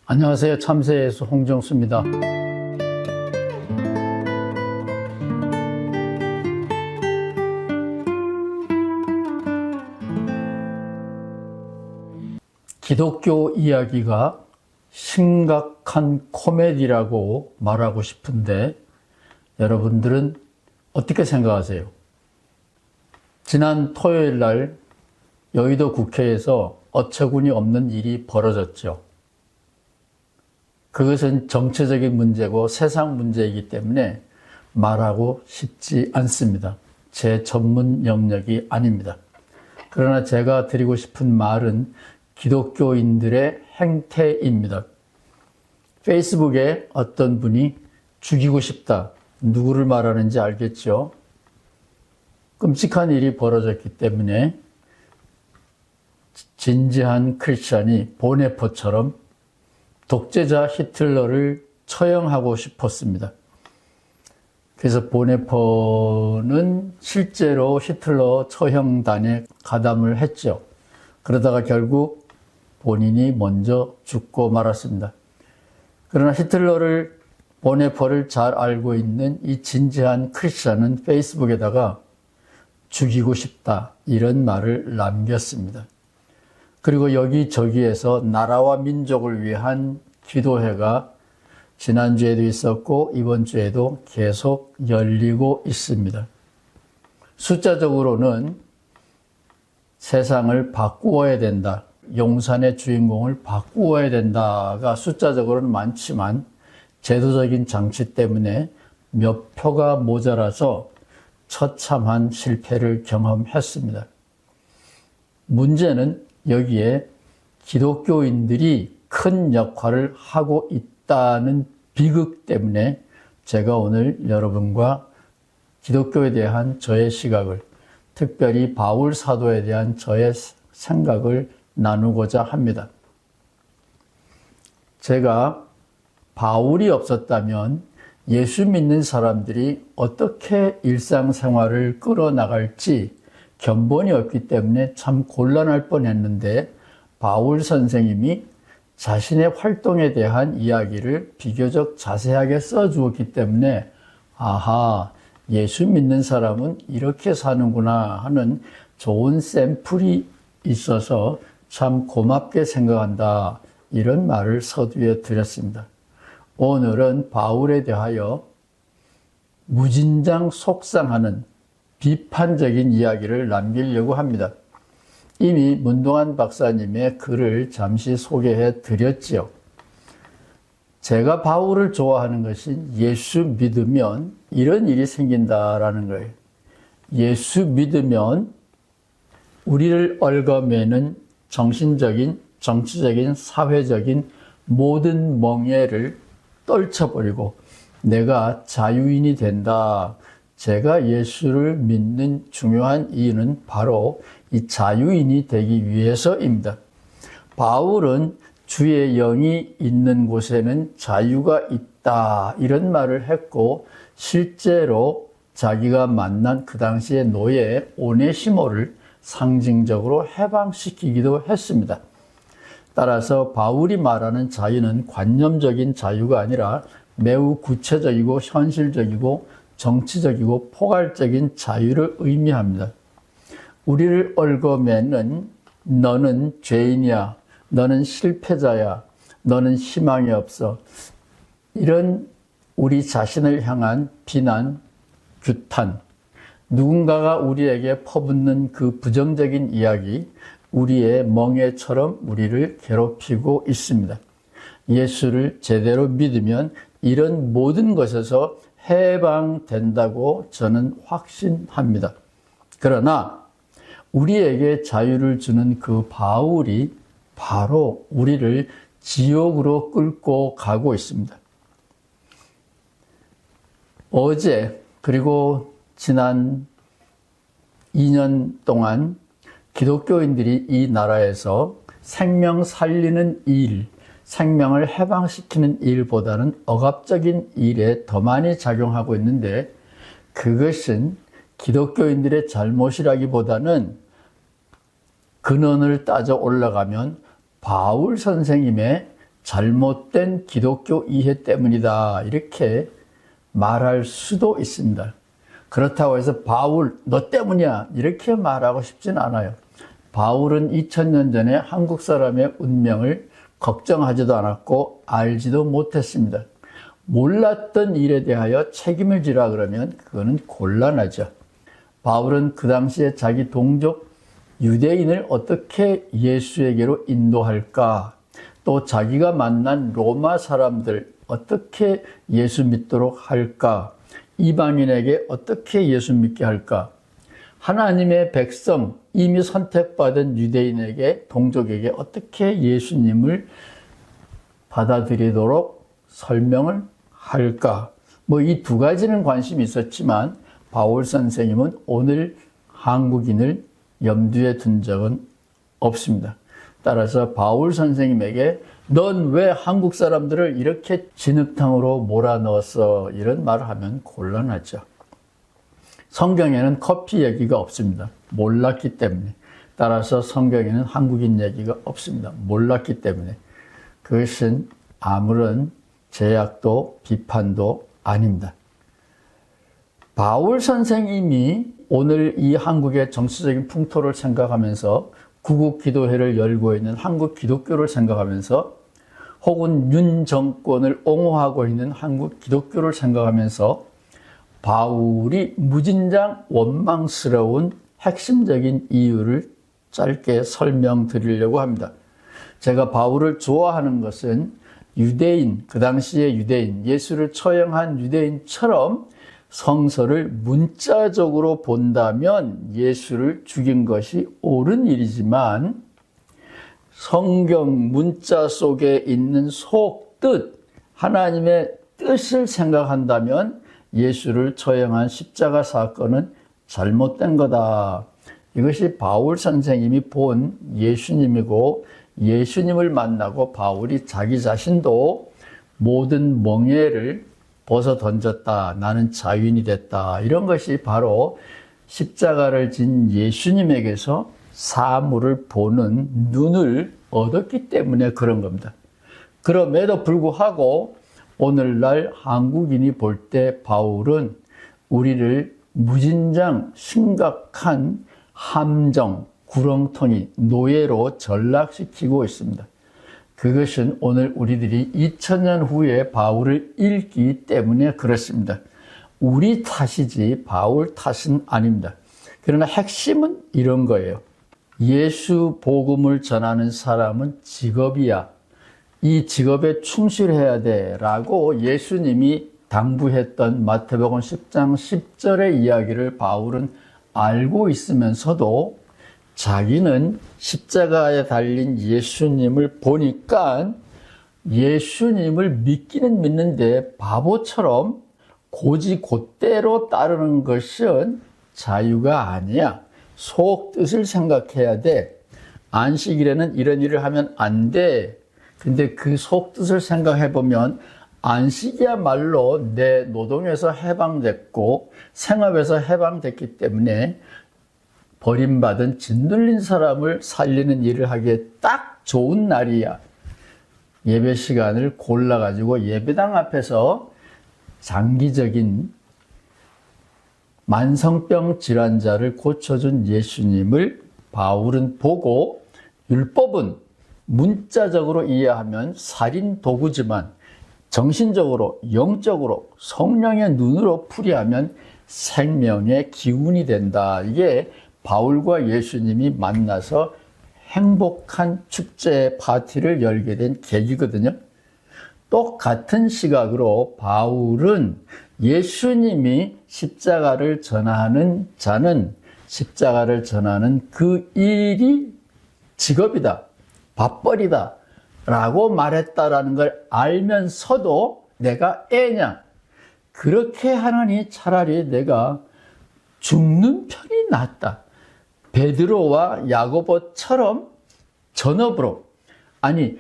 안녕하세요. 참새예수 홍정수입니다. 기독교 이야기가 심각한 코미디라고 말하고 싶은데 여러분들은 어떻게 생각하세요? 지난 토요일 날 여의도 국회에서 어처구니 없는 일이 벌어졌죠. 그것은 정치적인 문제고 세상 문제이기 때문에 말하고 싶지 않습니다. 제 전문 영역이 아닙니다. 그러나 제가 드리고 싶은 말은 기독교인들의 행태입니다. 페이스북에 어떤 분이 죽이고 싶다. 누구를 말하는지 알겠죠? 끔찍한 일이 벌어졌기 때문에 진지한 크리스찬이 보네포처럼 독재자 히틀러를 처형하고 싶었습니다. 그래서 보네포는 실제로 히틀러 처형단에 가담을 했죠. 그러다가 결국 본인이 먼저 죽고 말았습니다. 그러나 보네포를 잘 알고 있는 이 진지한 크리스찬은 페이스북에다가 죽이고 싶다 이런 말을 남겼습니다. 그리고 여기저기에서 나라와 민족을 위한 기도회가 지난주에도 있었고 이번 주에도 계속 열리고 있습니다. 숫자적으로는 세상을 바꾸어야 된다. 용산의 주인공을 바꾸어야 된다가 숫자적으로는 많지만 제도적인 장치 때문에 몇 표가 모자라서 처참한 실패를 경험했습니다. 문제는 여기에 기독교인들이 큰 역할을 하고 있다는 비극 때문에 제가 오늘 여러분과 기독교에 대한 저의 시각을, 특별히 바울 사도에 대한 저의 생각을 나누고자 합니다. 제가 바울이 없었다면 예수 믿는 사람들이 어떻게 일상생활을 끌어나갈지 견본이 없기 때문에 참 곤란할 뻔했는데 바울 선생님이 자신의 활동에 대한 이야기를 비교적 자세하게 써주었기 때문에 아하, 예수 믿는 사람은 이렇게 사는구나 하는 좋은 샘플이 있어서 참 고맙게 생각한다 이런 말을 서두에 드렸습니다. 오늘은 바울에 대하여 무진장 속상하는 비판적인 이야기를 남기려고 합니다. 이미 문동환 박사님의 글을 잠시 소개해 드렸지요. 제가 바울을 좋아하는 것은 예수 믿으면 이런 일이 생긴다라는 거예요. 예수 믿으면 우리를 얽어매는 정신적인, 정치적인, 사회적인 모든 멍에를 떨쳐버리고 내가 자유인이 된다. 제가 예수를 믿는 중요한 이유는 바로 이 자유인이 되기 위해서입니다. 바울은 주의 영이 있는 곳에는 자유가 있다 이런 말을 했고 실제로 자기가 만난 그 당시의 노예 오네시모를 상징적으로 해방시키기도 했습니다. 따라서 바울이 말하는 자유는 관념적인 자유가 아니라 매우 구체적이고 현실적이고 정치적이고 포괄적인 자유를 의미합니다. 우리를 얽어매는 너는 죄인이야, 너는 실패자야, 너는 희망이 없어. 이런 우리 자신을 향한 비난, 규탄, 누군가가 우리에게 퍼붓는 그 부정적인 이야기, 우리의 멍에처럼 우리를 괴롭히고 있습니다. 예수를 제대로 믿으면 이런 모든 것에서 해방된다고 저는 확신합니다. 그러나 우리에게 자유를 주는 그 바울이 바로 우리를 지옥으로 끌고 가고 있습니다. 어제 그리고 지난 2년 동안 기독교인들이 이 나라에서 생명 살리는 일, 생명을 해방시키는 일보다는 억압적인 일에 더 많이 작용하고 있는데 그것은 기독교인들의 잘못이라기보다는 근원을 따져 올라가면 바울 선생님의 잘못된 기독교 이해 때문이다. 이렇게 말할 수도 있습니다. 그렇다고 해서 바울 너 때문이야 이렇게 말하고 싶진 않아요. 바울은 2000년 전에 한국 사람의 운명을 걱정하지도 않았고 알지도 못했습니다. 몰랐던 일에 대하여 책임을 지라 그러면 그거는 곤란하죠. 바울은 그 당시에 자기 동족 유대인을 어떻게 예수에게로 인도할까, 또 자기가 만난 로마 사람들 어떻게 예수 믿도록 할까, 이방인에게 어떻게 예수 믿게 할까, 하나님의 백성 이미 선택받은 유대인에게 동족에게 어떻게 예수님을 받아들이도록 설명을 할까, 이 두 가지는 관심이 있었지만 바울 선생님은 오늘 한국인을 염두에 둔 적은 없습니다. 따라서 바울 선생님에게 넌 왜 한국 사람들을 이렇게 진흙탕으로 몰아넣었어? 이런 말을 하면 곤란하죠. 성경에는 커피 얘기가 없습니다. 몰랐기 때문에. 따라서 성경에는 한국인 얘기가 없습니다. 몰랐기 때문에. 그것은 아무런 제약도 비판도 아닙니다. 바울 선생님이 오늘 이 한국의 정치적인 풍토를 생각하면서 구국기도회를 열고 있는 한국 기독교를 생각하면서 혹은 윤 정권을 옹호하고 있는 한국 기독교를 생각하면서 바울이 무진장 원망스러운 핵심적인 이유를 짧게 설명드리려고 합니다. 제가 바울을 좋아하는 것은 유대인, 그 당시의 유대인, 예수를 처형한 유대인처럼 성서를 문자적으로 본다면 예수를 죽인 것이 옳은 일이지만 성경 문자 속에 있는 속뜻, 하나님의 뜻을 생각한다면 예수를 처형한 십자가 사건은 잘못된 거다. 이것이 바울 선생님이 본 예수님이고, 예수님을 만나고 바울이 자기 자신도 모든 멍에를 벗어 던졌다. 나는 자유인이 됐다. 이런 것이 바로 십자가를 진 예수님에게서 사물을 보는 눈을 얻었기 때문에 그런 겁니다. 그럼에도 불구하고 오늘날 한국인이 볼 때 바울은 우리를 무진장 심각한 함정, 구렁텅이, 노예로 전락시키고 있습니다. 그것은 오늘 우리들이 2000년 후에 바울을 읽기 때문에 그렇습니다. 우리 탓이지 바울 탓은 아닙니다. 그러나 핵심은 이런 거예요. 예수 복음을 전하는 사람은 직업이야. 이 직업에 충실해야 돼 라고 예수님이 당부했던 마태복음 10장 10절의 이야기를 바울은 알고 있으면서도 자기는 십자가에 달린 예수님을 보니까 예수님을 믿기는 믿는데 바보처럼 고지곧대로 따르는 것은 자유가 아니야. 속 뜻을 생각해야 돼. 안식일에는 이런 일을 하면 안 돼. 근데 그 속 뜻을 생각해 보면 안식이야말로 내 노동에서 해방됐고 생업에서 해방됐기 때문에 버림받은 짓눌린 사람을 살리는 일을 하기에 딱 좋은 날이야. 예배 시간을 골라가지고 예배당 앞에서 장기적인 만성병 질환자를 고쳐준 예수님을 바울은 보고 율법은 문자적으로 이해하면 살인 도구지만 정신적으로, 영적으로, 성령의 눈으로 풀이하면 생명의 기운이 된다. 이게 바울과 예수님이 만나서 행복한 축제 파티를 열게 된 계기거든요. 똑같은 시각으로 바울은 예수님이 십자가를 전하는 자는 십자가를 전하는 그 일이 직업이다, 밥벌이다 라고 말했다라는 걸 알면서도 내가 애냐, 그렇게 하느니 차라리 내가 죽는 편이 낫다. 베드로와 야고보처럼 전업으로, 아니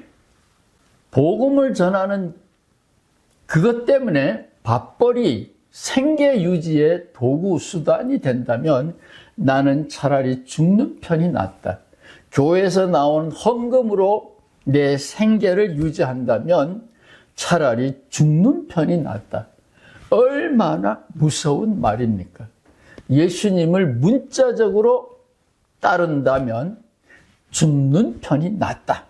복음을 전하는 그것 때문에 밥벌이 생계 유지의 도구 수단이 된다면 나는 차라리 죽는 편이 낫다. 교회에서 나온 헌금으로 내 생계를 유지한다면 차라리 죽는 편이 낫다. 얼마나 무서운 말입니까? 예수님을 문자적으로 따른다면 죽는 편이 낫다.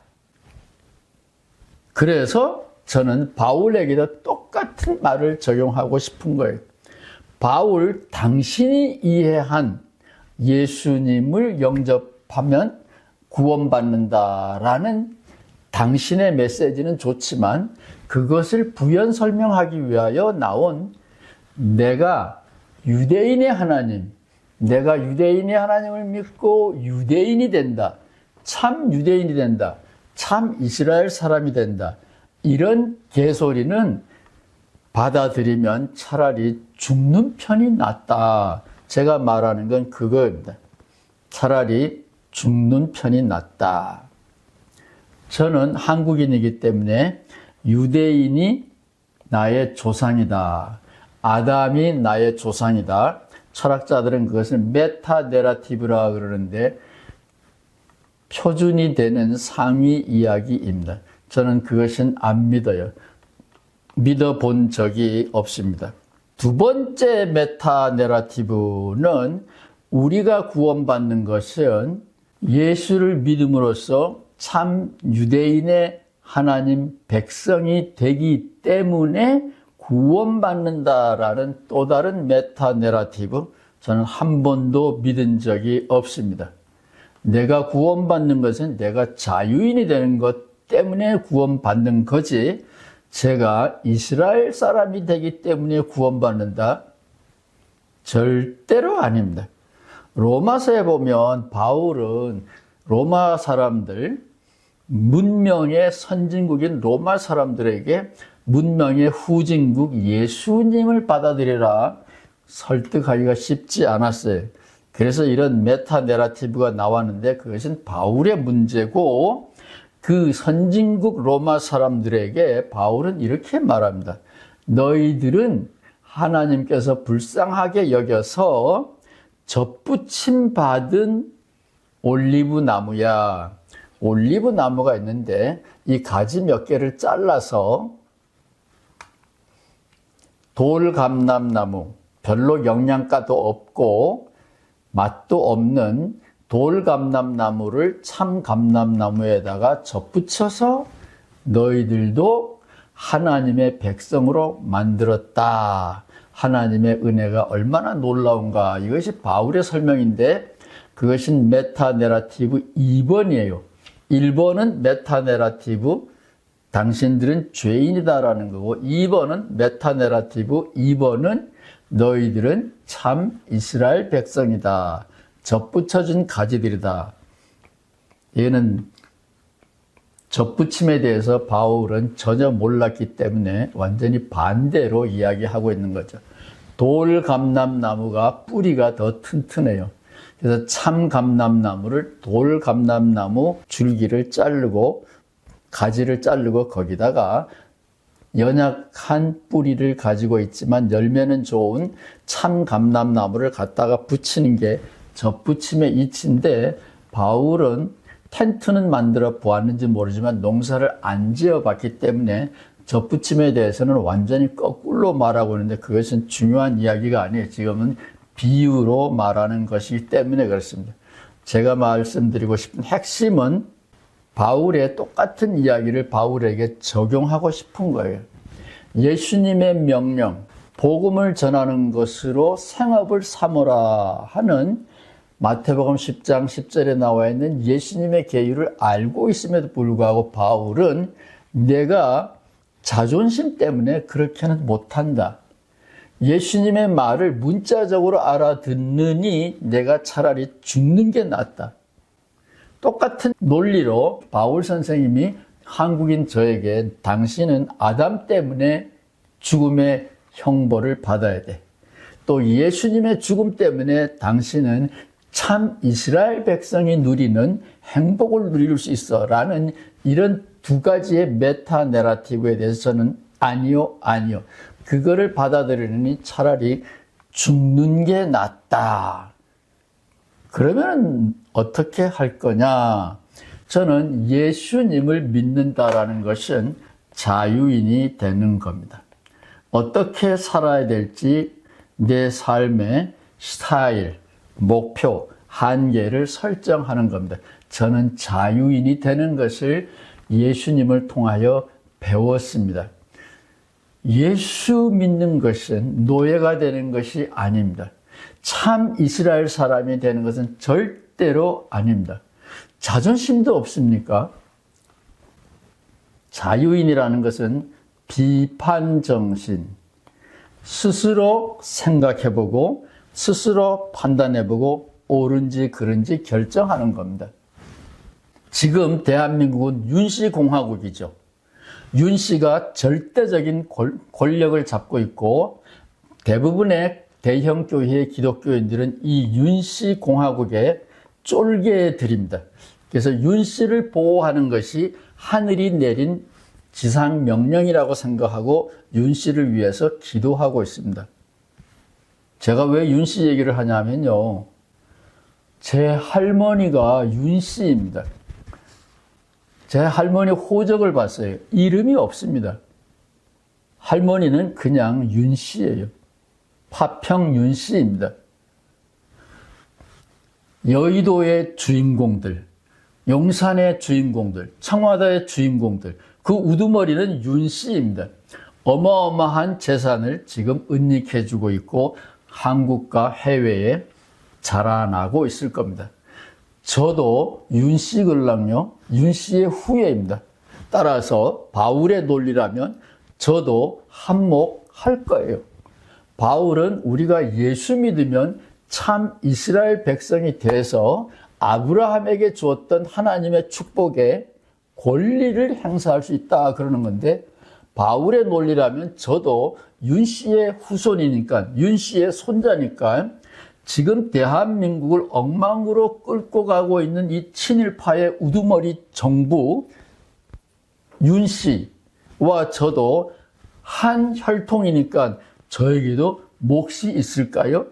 그래서 저는 바울에게도 똑같은 말을 적용하고 싶은 거예요. 바울, 당신이 이해한 예수님을 영접하면 구원받는다라는 당신의 메시지는 좋지만 그것을 부연 설명하기 위하여 나온 내가 유대인의 하나님을 믿고 유대인이 된다. 참 유대인이 된다. 참 이스라엘 사람이 된다. 이런 개소리는 받아들이면 차라리 죽는 편이 낫다. 제가 말하는 건 그거입니다. 차라리 죽는 편이 낫다. 저는 한국인이기 때문에 유대인이 나의 조상이다. 아담이 나의 조상이다. 철학자들은 그것을 메타내러티브라 그러는데 표준이 되는 상위 이야기입니다. 저는 그것은 안 믿어요. 믿어본 적이 없습니다. 두 번째 메타내러티브는 우리가 구원받는 것은 예수를 믿음으로써 참 유대인의 하나님 백성이 되기 때문에 구원받는다라는 또 다른 메타내러티브, 저는 한 번도 믿은 적이 없습니다. 내가 구원받는 것은 내가 자유인이 되는 것 때문에 구원받는 거지, 제가 이스라엘 사람이 되기 때문에 구원받는다? 절대로 아닙니다. 로마서에 보면 바울은 로마 사람들, 문명의 선진국인 로마 사람들에게 문명의 후진국 예수님을 받아들이라 설득하기가 쉽지 않았어요. 그래서 이런 메타내러티브가 나왔는데 그것은 바울의 문제고, 그 선진국 로마 사람들에게 바울은 이렇게 말합니다. 너희들은 하나님께서 불쌍하게 여겨서 접붙임 받은 올리브 나무야. 올리브 나무가 있는데 이 가지 몇 개를 잘라서 돌감람나무, 별로 영양가도 없고 맛도 없는 돌감람나무를 참감람나무에다가 접붙여서 너희들도 하나님의 백성으로 만들었다. 하나님의 은혜가 얼마나 놀라운가. 이것이 바울의 설명인데 그것은 메타내러티브 2번이에요. 1번은 메타내러티브 당신들은 죄인이다라는 거고, 2번은 메타내러티브 2번은 너희들은 참 이스라엘 백성이다. 접붙여준 가지들이다. 얘는 접붙임에 대해서 바울은 전혀 몰랐기 때문에 완전히 반대로 이야기하고 있는 거죠. 돌감람나무가 뿌리가 더 튼튼해요. 그래서 참감람나무를 돌감람나무 줄기를 자르고 가지를 자르고 거기다가 연약한 뿌리를 가지고 있지만 열매는 좋은 참감람나무를 갖다가 붙이는 게 접붙임의 이치인데, 바울은 텐트는 만들어 보았는지 모르지만 농사를 안 지어 봤기 때문에 접붙임에 대해서는 완전히 거꾸로 말하고 있는데 그것은 중요한 이야기가 아니에요. 지금은 비유로 말하는 것이기 때문에 그렇습니다. 제가 말씀드리고 싶은 핵심은 바울의 똑같은 이야기를 바울에게 적용하고 싶은 거예요. 예수님의 명령, 복음을 전하는 것으로 생업을 삼으라 하는 마태복음 10장 10절에 나와 있는 예수님의 계율을 알고 있음에도 불구하고 바울은 내가 자존심 때문에 그렇게는 못한다. 예수님의 말을 문자적으로 알아듣느니 내가 차라리 죽는 게 낫다. 똑같은 논리로 바울 선생님이 한국인 저에게 당신은 아담 때문에 죽음의 형벌을 받아야 돼. 또 예수님의 죽음 때문에 당신은 참 이스라엘 백성이 누리는 행복을 누릴 수 있어 라는 이런 두 가지의 메타내러티브에 대해서 저는 아니요. 그거를 받아들이니 차라리 죽는 게 낫다. 그러면 어떻게 할 거냐? 저는 예수님을 믿는다라는 것은 자유인이 되는 겁니다. 어떻게 살아야 될지 내 삶의 스타일, 목표, 한계를 설정하는 겁니다. 저는 자유인이 되는 것을 예수님을 통하여 배웠습니다. 예수 믿는 것은 노예가 되는 것이 아닙니다. 참 이스라엘 사람이 되는 것은 절대로 아닙니다. 자존심도 없습니까? 자유인이라는 것은 비판정신, 스스로 생각해보고 스스로 판단해보고 옳은지 그른지 결정하는 겁니다. 지금 대한민국은 윤씨공화국이죠. 윤씨가 절대적인 권력을 잡고 있고 대부분의 대형 교회의 기독교인들은 이 윤씨공화국에 쫄개들입니다. 그래서 윤씨를 보호하는 것이 하늘이 내린 지상명령이라고 생각하고 윤씨를 위해서 기도하고 있습니다. 제가 왜 윤씨 얘기를 하냐면요. 제 할머니가 윤씨입니다. 제 할머니 호적을 봤어요. 이름이 없습니다. 할머니는 그냥 윤씨예요. 파평 윤씨입니다. 여의도의 주인공들, 용산의 주인공들, 청와대의 주인공들, 그 우두머리는 윤씨입니다. 어마어마한 재산을 지금 은닉해주고 있고 한국과 해외에 자라나고 있을 겁니다. 저도 윤씨 걸랑요, 윤씨의 후예입니다. 따라서 바울의 논리라면 저도 한몫할 거예요. 바울은 우리가 예수 믿으면 참 이스라엘 백성이 돼서 아브라함에게 주었던 하나님의 축복에 권리를 행사할 수 있다 그러는 건데, 바울의 논리라면 저도 윤씨의 후손이니까, 윤씨의 손자니까 지금 대한민국을 엉망으로 끌고 가고 있는 이 친일파의 우두머리 정부 윤씨와 저도 한 혈통이니까 저에게도 몫이 있을까요?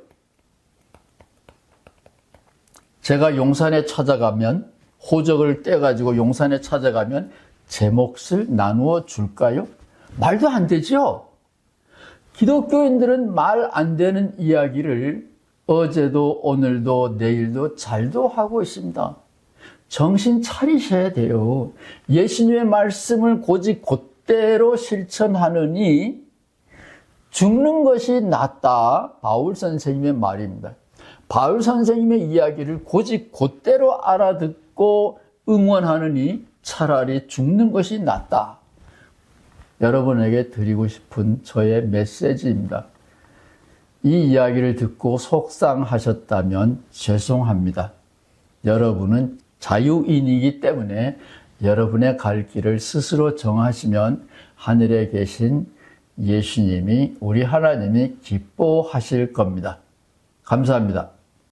제가 용산에 찾아가면, 호적을 떼가지고 용산에 찾아가면 제 몫을 나누어 줄까요? 말도 안 되죠? 기독교인들은 말 안 되는 이야기를 어제도 오늘도 내일도 잘도 하고 있습니다. 정신 차리셔야 돼요. 예수님의 말씀을 고집 곧대로 실천하느니 죽는 것이 낫다. 바울 선생님의 말입니다. 바울 선생님의 이야기를 고집 곧대로 알아듣고 응원하느니 차라리 죽는 것이 낫다. 여러분에게 드리고 싶은 저의 메시지입니다. 이 이야기를 듣고 속상하셨다면 죄송합니다. 여러분은 자유인이기 때문에 여러분의 갈 길을 스스로 정하시면 하늘에 계신 예수님이, 우리 하나님이 기뻐하실 겁니다. 감사합니다.